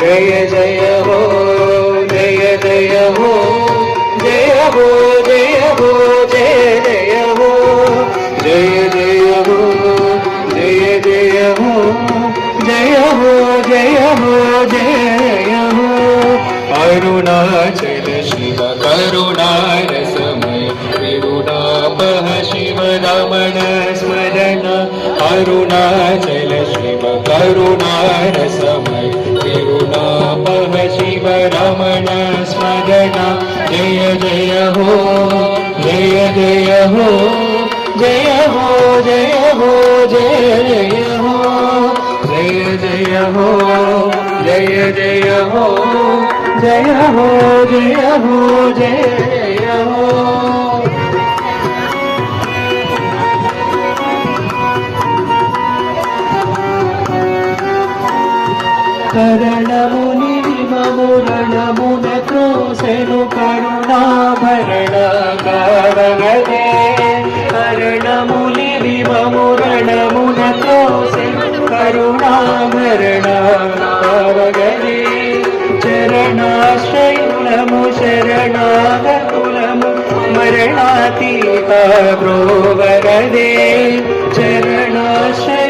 जय जय हो जय जय हो जय हो जय हो जय जय हो जय जय हो जय जय हो जय हो जय हो जय हो अरुणाचल शिव करुणारसमय विरुणापः शिव रमण स्मरण अरुणाचल शिव करुणारसमय विरुणापः शिव रमण स्मरण जय जय हो जय जय हो जय हो जय हो जय जय हो जय जय हो जय जय हो जय हो जय हो जय जय हो करणमुनि विममुरणमुन क्रोशनु करुणाभरण कारगदे करणमुनि विममुरणमुन क्रोशनु करुणाभरण कारगदे चरणाश्रयुलमु शरणागतुलमु मरणातीता ब्रोवरदे चरणाश्रय